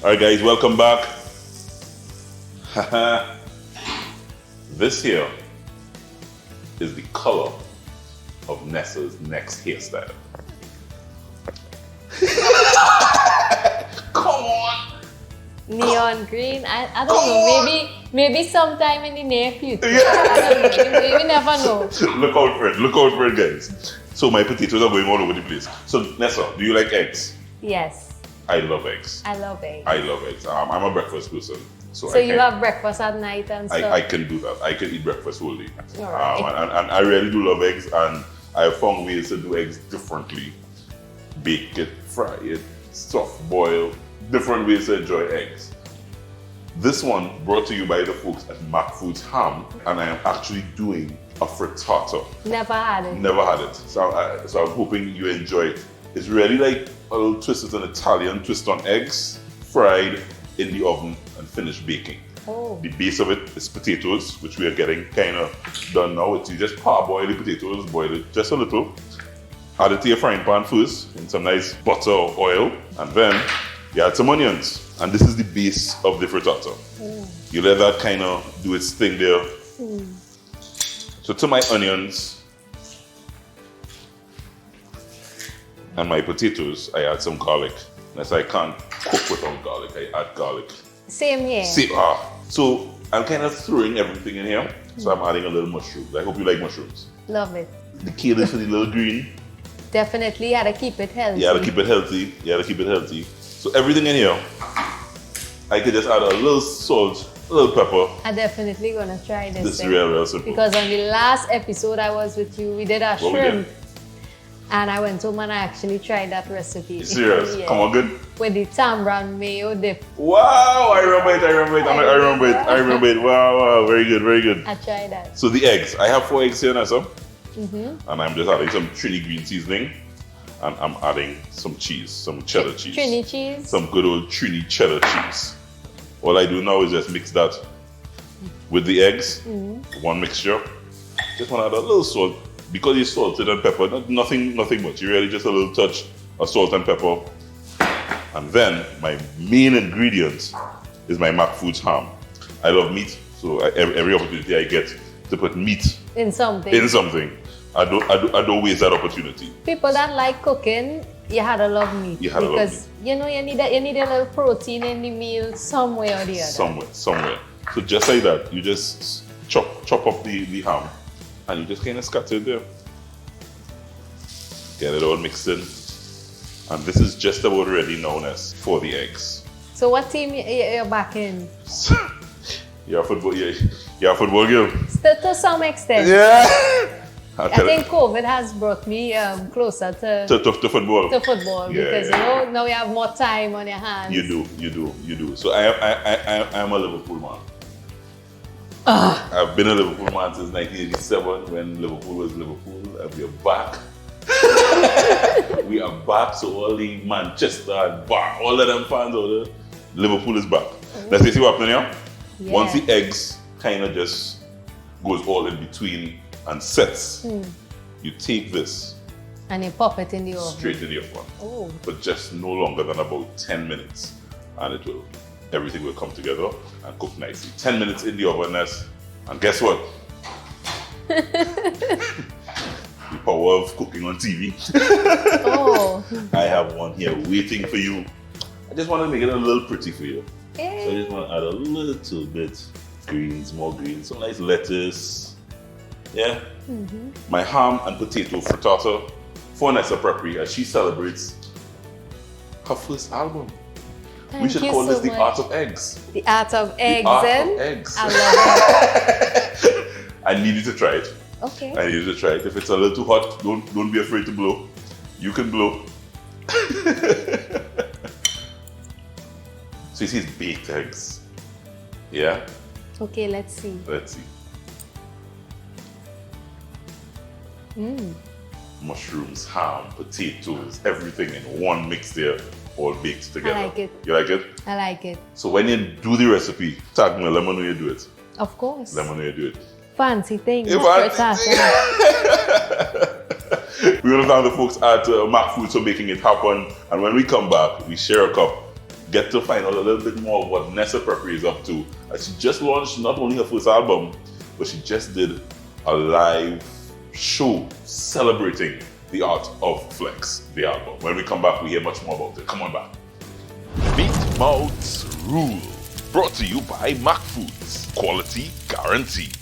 Alright guys, welcome back. This here is the color of Nessa's next hairstyle. Come on! Neon green. I don't know. Maybe sometime in the near future. I don't know. You never know. Look out for it guys. So my potatoes are going all over the place. So Nessa, do you like eggs? Yes. I love eggs. I love eggs. I love eggs. I'm a breakfast person. So you have breakfast at night and stuff? I can do that. I can eat breakfast whole day. All right. And I really do love eggs, and I have found ways to do eggs differently. Bake it, fry it, soft boil, different ways to enjoy eggs. This one brought to you by the folks at MacFoods Ham, and I am actually doing a frittata. Never had it. Never had it. So I'm hoping you enjoy it. It's really like a little twist. It's an Italian twist on eggs, fried in the oven and finished baking. Oh. The base of it is potatoes, which we are getting kind of done now. You just parboil the potatoes, boil it just a little. Add it to your frying pan first in some nice butter or oil, and then you add some onions. And this is the base of the frittata. You let that kind of do its thing there. So to my onions and my potatoes, I add some garlic. As I can't cook without garlic, I add garlic. Same here. So I'm kind of throwing everything in here. So I'm adding a little mushrooms. I hope you like mushrooms. Love it. The kale is for the little green. Definitely had to keep it healthy. You gotta keep it healthy. So everything in here, I could just add a little salt, a little pepper. I'm definitely gonna try this. This is real simple. Because on the last episode I was with you, we did a shrimp. And I went home and I actually tried that recipe. Serious? Yeah. Come on, good? With the tambran mayo dip. Wow, I remember it. Wow, very good. I tried that. So the eggs, I have 4 eggs here, Nessa. And I'm just adding some Trini green seasoning. And I'm adding some cheese, some cheddar cheese. Trini cheese? Some good old Trini cheddar cheese. All I do now is just mix that with the eggs, one mixture. Just want to add a little salt. Because it's salted and pepper, nothing much. You really just a little touch of salt and pepper. And then my main ingredient is my MacFoods ham. I love meat, so every opportunity I get to put meat in something, I don't waste that opportunity. People that like cooking, you had to love meat. You know you need a little protein in the meal somewhere or the other. Somewhere. So just like that, you just chop up the ham. And you just kind of scatter it there. Get it all mixed in. And this is just about ready now, Ness, for the eggs. So what team you're back in? You're a football girl. To some extent. Yeah. I think COVID has brought me closer to football. To football, because you know now you have more time on your hands. You do. So I am a Liverpool man. I've been a Liverpool man since 1987 when Liverpool was Liverpool, and we are back. We are back, so all the Manchester and Bar, all of them fans out there, Liverpool is back. Let's see what happening here. Yeah. Once the eggs kind of just goes all in between and sets, you take this and you pop it in the oven. Straight in the oven. But just no longer than about 10 minutes, and everything will come together and cook nicely. 10 minutes in the oven, and guess what? The power of cooking on TV. I have one here waiting for you. I just want to make it a little pretty for you. So I just want to add a little bit more greens, some nice lettuce. Yeah. My ham and potato frittata for Nessa Preppy as she celebrates her first album. We should call this The Art of Eggs. The Art of Eggs. I love it. I need you to try it. Okay. I need you to try it. If it's a little too hot, don't be afraid to blow. You can blow. So you see it's baked eggs. Yeah? Okay, let's see. Mushrooms, ham, potatoes, everything in one mix there. All baked together. I like it. You like it? I like it. So when you do the recipe, tag me, let me know you do it. Of course. Let me know you do it. Fancy thing. We're going to thank the folks at MacFoods for making it happen. And when we come back, we share a cup get to find out a little bit more of what Nessa Preppy is up to. She just launched not only her first album, but she just did a live show celebrating the art of flex, the album. When we come back, we hear much more about it. Come on back. Meat Mouths Rule. Brought to you by MacFoods. Quality guaranteed.